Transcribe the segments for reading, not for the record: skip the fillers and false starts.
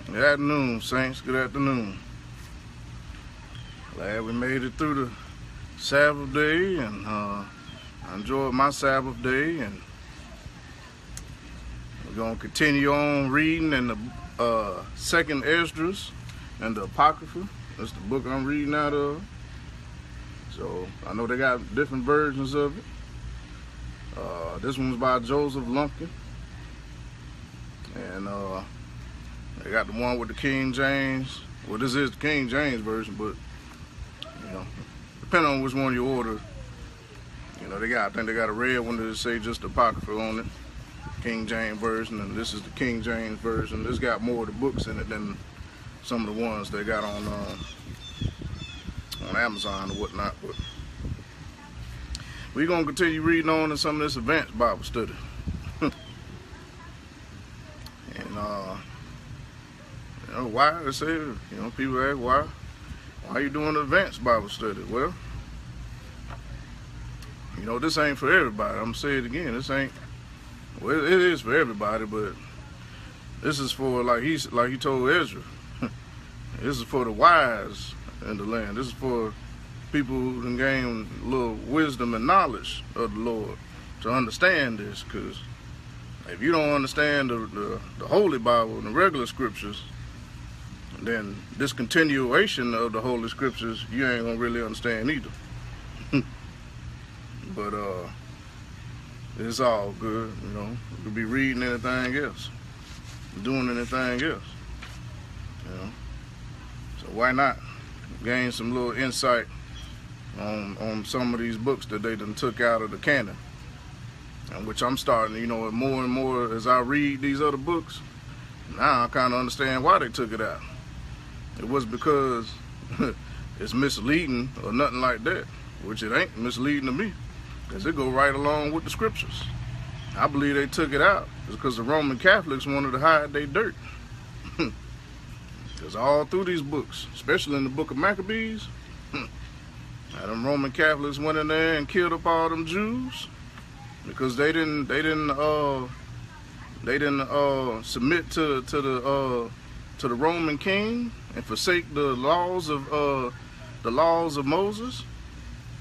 Good afternoon, saints. Good afternoon. Glad we made it through the Sabbath day, and I enjoyed my Sabbath day, and we're going to continue on reading in the second Esdras and the Apocrypha. That's the book I'm reading out of. So I know they got different versions of it. This one's by Joseph Lumpkin, and they got the one with the King James. Well, this is the King James version, but you know, depending on which one you order, you know, I think they got a red one that say just Apocrypha on it, King James version, and this is the King James version. This got more of the books in it than some of the ones they got on Amazon or whatnot. But we're gonna continue reading on in some of this advanced Bible study. And you know, why they say, you know, people ask why are you doing advanced Bible study? Well, you know, this ain't for everybody. I'm gonna say it again. This ain't, well, it is for everybody, but this is for, like he told Ezra, this is for the wise in the land. This is for people who can gain a little wisdom and knowledge of the Lord to understand this. Because if you don't understand the Holy Bible and the regular scriptures, then this continuation of the Holy Scriptures, you ain't gonna really understand either. But it's all good, you know. You could be reading anything else, doing anything else, you know. So why not gain some little insight on some of these books that they done took out of the canon, and which I'm starting, you know, more and more as I read these other books. Now I kind of understand why they took it out. It was because it's misleading or nothing like that, which it ain't misleading to me, because it go right along with the scriptures. I believe they took it out because the Roman Catholics wanted to hide their dirt. Because all through these books, especially in the book of Maccabees, them Roman Catholics went in there and killed up all them Jews because they didn't submit to the Roman king and forsake the laws of Moses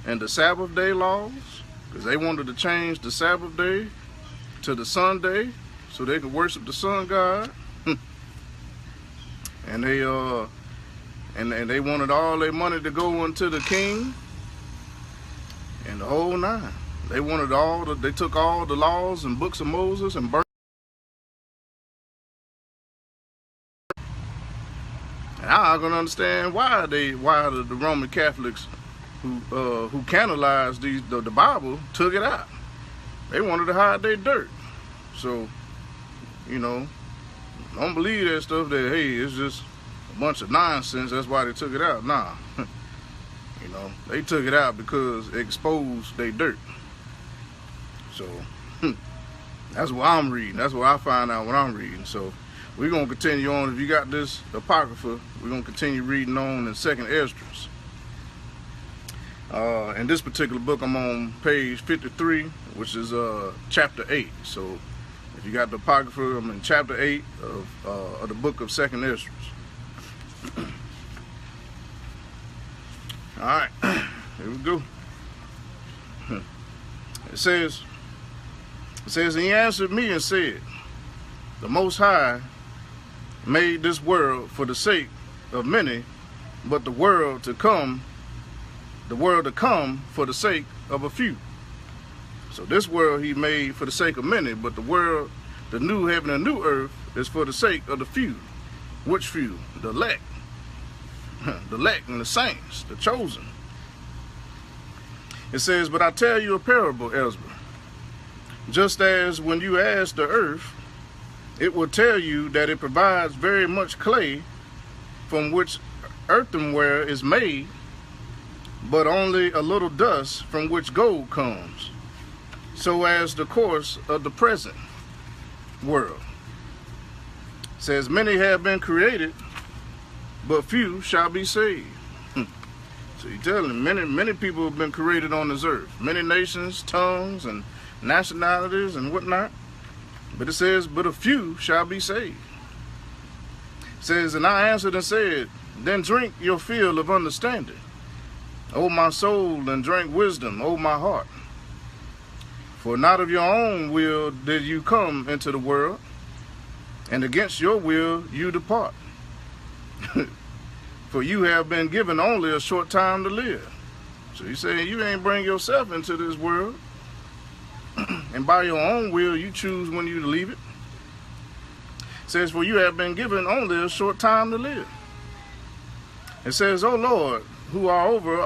and the Sabbath day laws, because they wanted to change the Sabbath day to the Sunday so they could worship the sun god. And they wanted all their money to go into the king and the whole nine. They wanted they took all the laws and books of Moses and burned. And I'm gonna understand why the Roman Catholics who canonized the Bible took it out. They wanted to hide their dirt. So, you know, don't believe that stuff that, hey, it's just a bunch of nonsense, that's why they took it out. Nah. You know, they took it out because it exposed their dirt. So that's what I'm reading. That's what I find out when I'm reading. So we're going to continue on. If you got this Apocrypha, we're going to continue reading on in second Esdras. In this particular book, I'm on page 53, which is chapter 8. So if you got the Apocrypha, I'm in chapter 8 of the book of second Esdras. All right, here we go. It says, and he answered me and said, the Most High made this world for the sake of many, but the world to come for the sake of a few. So this world he made for the sake of many, but the world, the new heaven and new earth, is for the sake of the few. Which few? The elect. The elect and the saints, the chosen. It says, but I tell you a parable, Ezra. Just as when you ask the earth, it will tell you that it provides very much clay from which earthenware is made, but only a little dust from which gold comes. So as the course of the present world. It says, many have been created, but few shall be saved. So you tell him, many people have been created on this earth. Many nations, tongues, and nationalities, and whatnot. But it says, but a few shall be saved. says, and I answered and said, then drink your fill of understanding, O my soul, and drink wisdom, O my heart. For not of your own will did you come into the world, and against your will you depart. For you have been given only a short time to live. So he's saying you ain't bring yourself into this world, and by your own will you choose when you leave it. It says, for you have been given only a short time to live. It says, O Lord, who are over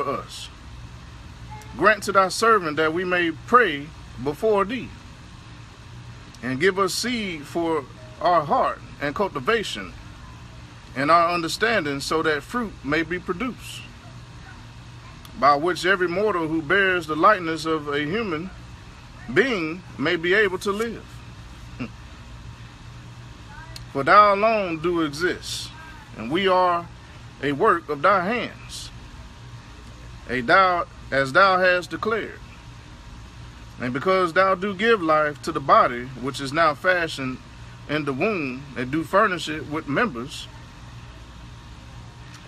us, grant to thy servant that we may pray before thee, and give us seed for our heart and cultivation and our understanding, so that fruit may be produced, by which every mortal who bears the likeness of a human being may be able to live. For thou alone do exist, and we are a work of thy hands, as thou hast declared. And because thou do give life to the body, which is now fashioned in the womb, and do furnish it with members,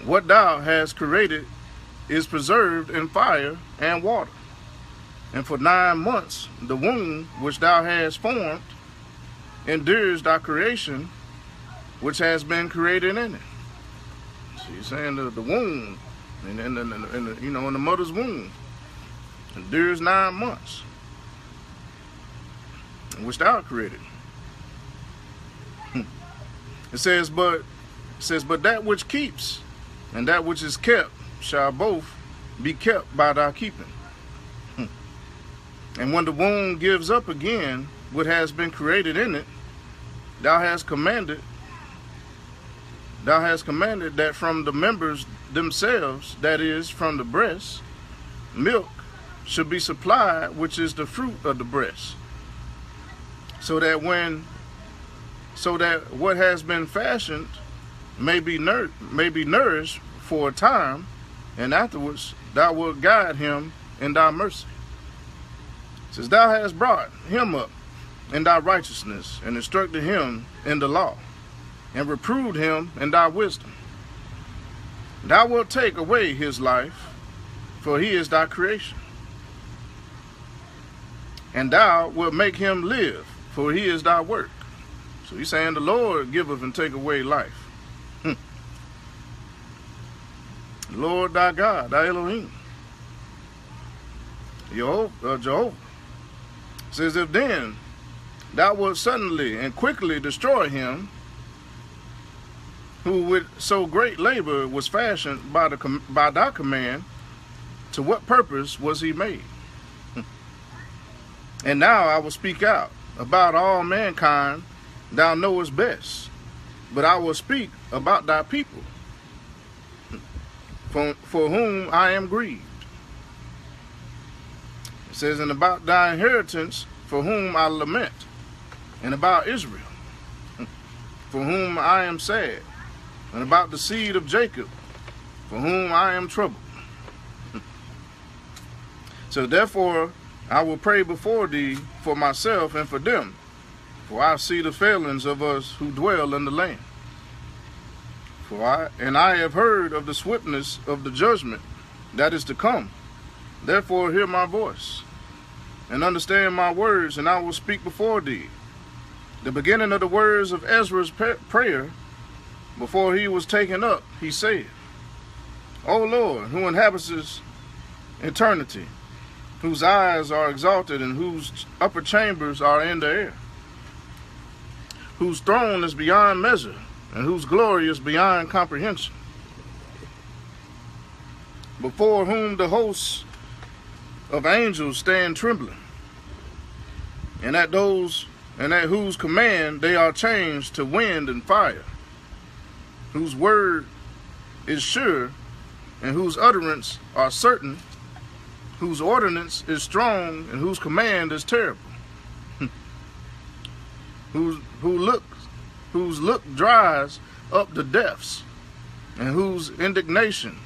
what thou hast created is preserved in fire and water. And for 9 months the womb which thou hast formed endures thy creation, which has been created in it. So he's saying the womb, in the mother's womb, endures 9 months, which thou created. It says, but that which keeps and that which is kept shall both be kept by thy keeping. And when the womb gives up again what has been created in it, thou hast commanded that from the members themselves, that is, from the breast, milk should be supplied, which is the fruit of the breast, so that what has been fashioned may be nourished for a time, and afterwards thou wilt guide him in thy mercy. It says, thou hast brought him up in thy righteousness, and instructed him in the law, and reproved him in thy wisdom. Thou wilt take away his life, for he is thy creation. And thou wilt make him live, for he is thy work. So he's saying the Lord giveth and take away life. Lord thy God, thy Elohim, Jehovah. Says, if then thou wilt suddenly and quickly destroy him, who with so great labor was fashioned by thy command, to what purpose was he made? And now I will speak out about all mankind, thou knowest best, but I will speak about thy people, for whom I am grieved. It says, and about thy inheritance, for whom I lament, and about Israel, for whom I am sad, and about the seed of Jacob, for whom I am troubled. So therefore I will pray before thee for myself and for them, for I see the failings of us who dwell in the land. I have heard of the swiftness of the judgment that is to come. Therefore hear my voice, and understand my words, and I will speak before thee. The beginning of the words of Esdras' prayer, before he was taken up, he said, O Lord, who inhabitest eternity, whose eyes are exalted, and whose upper chambers are in the air, whose throne is beyond measure, and whose glory is beyond comprehension, before whom the hosts of angels stand trembling, and at whose command they are changed to wind and fire, whose word is sure, and whose utterance are certain, whose ordinance is strong, and whose command is terrible, whose look dries up the depths, and whose indignation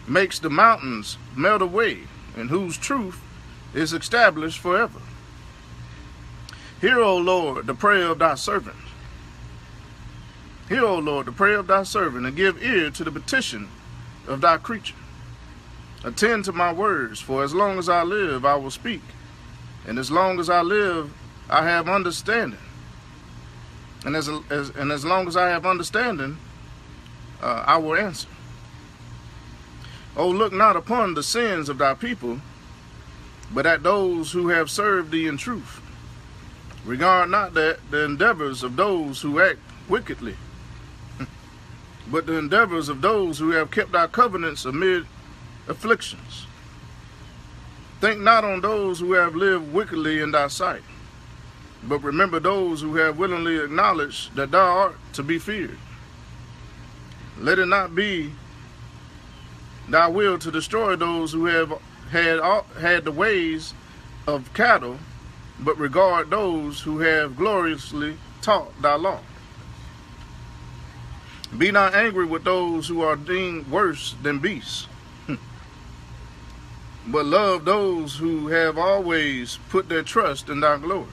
makes the mountains melt away, and whose truth is established forever. Hear, O Lord, the prayer of thy servant, Hear, O Lord, the prayer of thy servant, and give ear to the petition of thy creature. Attend to my words, for as long as I live, I will speak, and as long as I live, I have understanding. And as long as I have understanding, I will answer. O look not upon the sins of thy people, but at those who have served thee in truth. Regard not the endeavors of those who act wickedly, but the endeavors of those who have kept thy covenants amid afflictions. Think not on those who have lived wickedly in thy sight, but remember those who have willingly acknowledged that thou art to be feared. Let it not be thy will to destroy those who have had the ways of cattle, but regard those who have gloriously taught thy law. Be not angry with those who are deemed worse than beasts, but love those who have always put their trust in thy glory.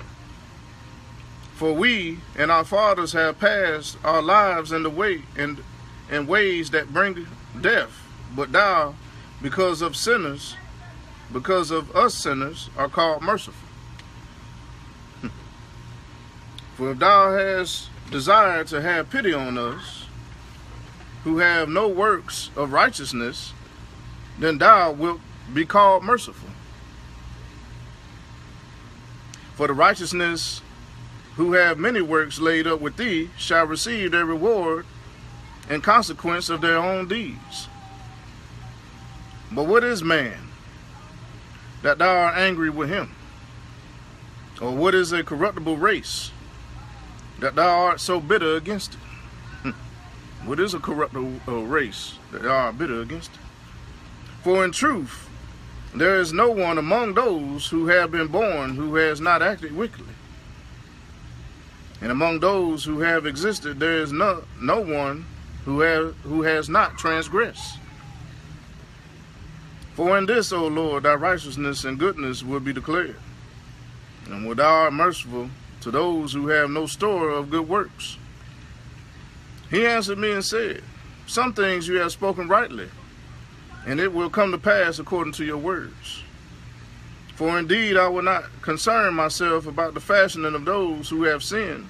For we and our fathers have passed our lives in ways that bring death, but thou, because of us sinners, are called merciful. For if thou hast desired to have pity on us, who have no works of righteousness, then thou wilt be called merciful. For the righteousness who have many works laid up with thee shall receive their reward in consequence of their own deeds. But what is man, that thou art angry with him? Or what is a corruptible race, that thou art so bitter against it? What is a corruptible race, that thou art bitter against it? For in truth, there is no one among those who have been born who has not acted wickedly. And among those who have existed, there is no one who has not transgressed. For in this, O Lord, thy righteousness and goodness will be declared. And thou art merciful to those who have no store of good works. He answered me and said, some things you have spoken rightly, and it will come to pass according to your words. For indeed I will not concern myself about the fashioning of those who have sinned,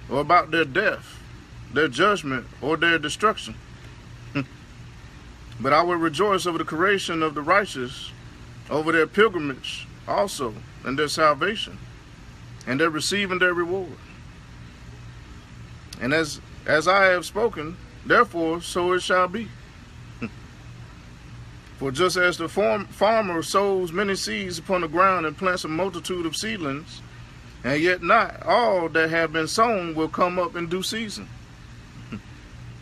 or about their death, their judgment, or their destruction. But I will rejoice over the creation of the righteous, over their pilgrimage also, and their salvation, and their receiving their reward. And as I have spoken, therefore so it shall be. For just as the farmer sows many seeds upon the ground and plants a multitude of seedlings, and yet not all that have been sown will come up in due season,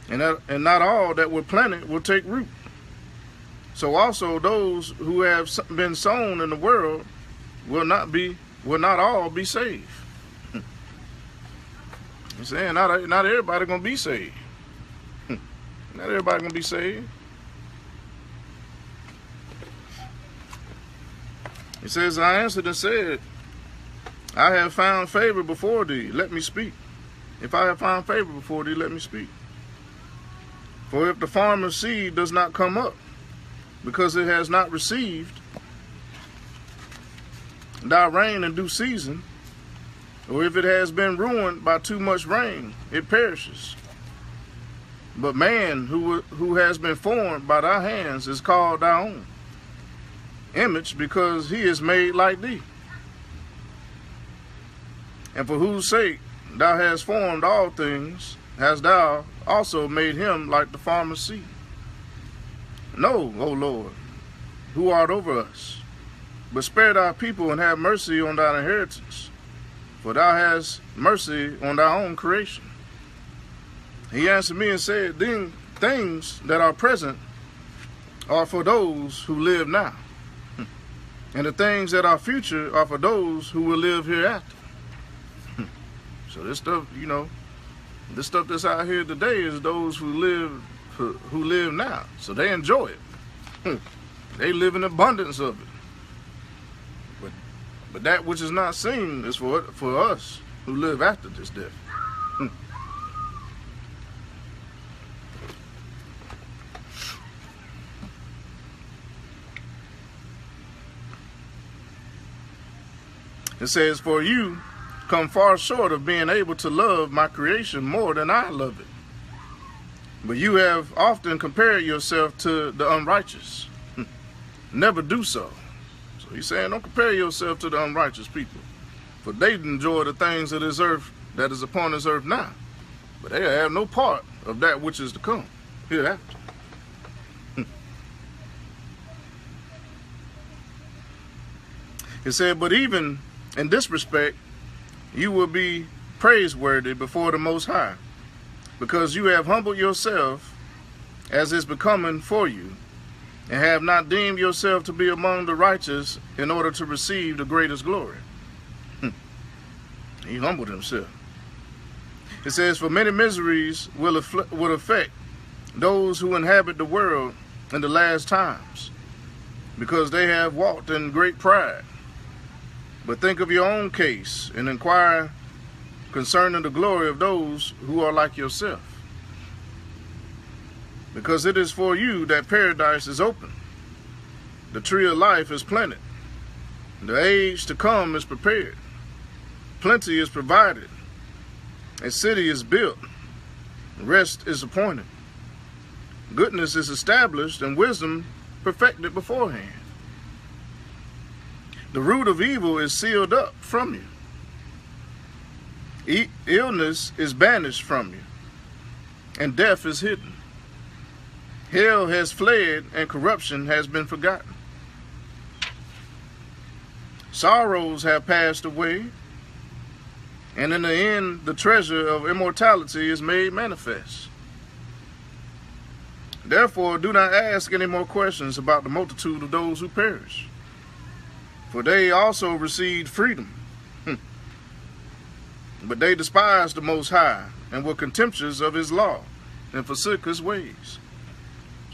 and not all that were planted will take root. So also those who have been sown in the world will not all be saved. He's saying not everybody gonna be saved. Not everybody gonna be saved. He says, I answered and said, I have found favor before thee, let me speak. If I have found favor before thee, let me speak. For if the farmer's seed does not come up, because it has not received thy rain in due season, or if it has been ruined by too much rain, it perishes. But man who has been formed by thy hands is called thy own image, because he is made like thee. And for whose sake thou hast formed all things, hast thou also made him like the farmer's seed. Know, O Lord, who art over us, but spare thy people and have mercy on thine inheritance, for thou hast mercy on thy own creation. He answered me and said, things that are present are for those who live now, and the things that are future are for those who will live hereafter. So this stuff, this stuff that's out here today is those who live now. So they enjoy it. They live in abundance of it. But that which is not seen is for us who live after this death. It says, for you come far short of being able to love my creation more than I love it. But you have often compared yourself to the unrighteous. Never do so. So he's saying, don't compare yourself to the unrighteous people, for they enjoy the things of this earth that is upon this earth now, but they have no part of that which is to come hereafter. It said, but even in this respect, you will be praiseworthy before the Most High, because you have humbled yourself as is becoming for you, and have not deemed yourself to be among the righteous in order to receive the greatest glory. He humbled himself. It says, for many miseries will affect those who inhabit the world in the last times, because they have walked in great pride. But think of your own case and inquire concerning the glory of those who are like yourself. Because it is for you that paradise is open. The tree of life is planted. The age to come is prepared. Plenty is provided. A city is built. Rest is appointed. Goodness is established and wisdom perfected beforehand. The root of evil is sealed up from you. Illness is banished from you, and death is hidden. Hell has fled, and corruption has been forgotten. Sorrows have passed away, and in the end, the treasure of immortality is made manifest. Therefore, do not ask any more questions about the multitude of those who perish, for they also received freedom. But they despised the Most High and were contemptuous of his law and forsook his ways.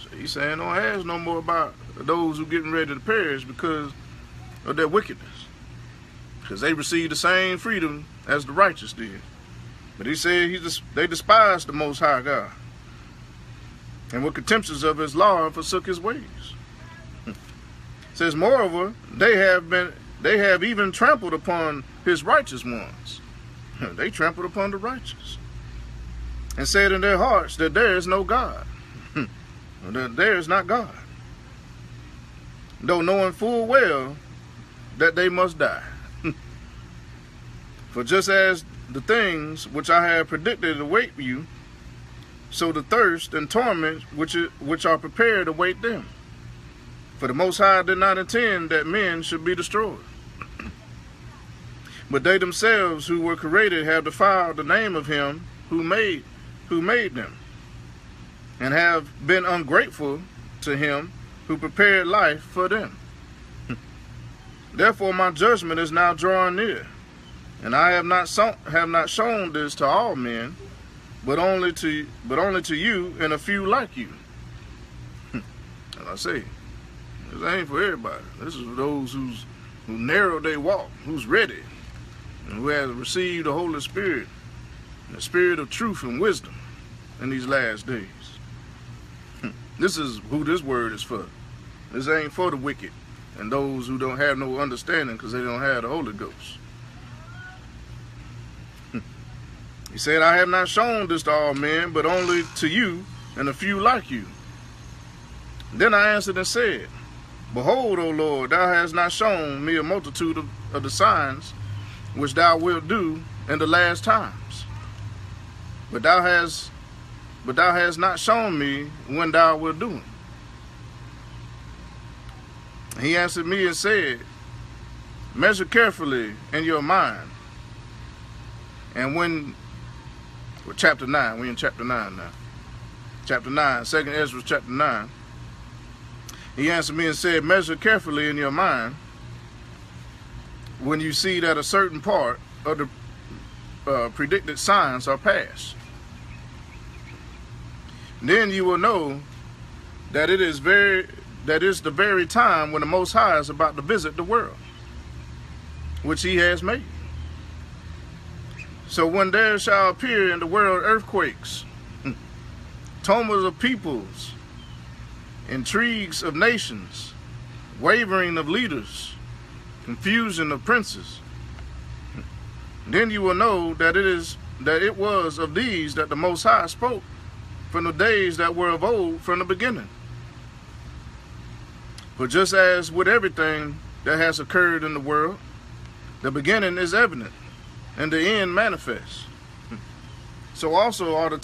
So he's saying, don't ask no more about those who getting ready to perish because of their wickedness, because they received the same freedom as the righteous did. But he said they despised the Most High God and were contemptuous of his law and forsook his ways. It says, moreover, they have even trampled upon his righteous ones. They trampled upon the righteous and said in their hearts that there is no God, that there is not God, though knowing full well that they must die. For just as the things which I have predicted await you, so the thirst and torment which are prepared await them. For the Most High did not intend that men should be destroyed, but they themselves who were created have defiled the name of him who made them, and have been ungrateful to him who prepared life for them. Therefore my judgment is now drawing near, and I have not shown this to all men, but only to you and a few like you. As I say, this ain't for everybody. This is for those who narrow their walk, who's ready, and who has received the Holy Spirit, and the Spirit of truth and wisdom in these last days. This is who this word is for. This ain't for the wicked and those who don't have no understanding because they don't have the Holy Ghost. He said, I have not shown this to all men, but only to you and a few like you. Then I answered and said, behold, O Lord, thou hast not shown me a multitude of the signs which thou wilt do in the last times. But thou hast not shown me when thou wilt do them. He answered me and said, measure carefully in your mind. And when, chapter 9, we're in chapter 9 now. Chapter 9, 2nd Esdras chapter 9. He answered me and said, measure carefully in your mind when you see that a certain part of the predicted signs are past. Then you will know that it is the very time when the Most High is about to visit the world, which he has made. So when there shall appear in the world earthquakes, tumults of peoples, intrigues of nations, wavering of leaders, confusion of princes, then you will know that it was of these that the Most High spoke from the days that were of old, from the beginning. For just as with everything that has occurred in the world, the beginning is evident, and the end manifest. So also are the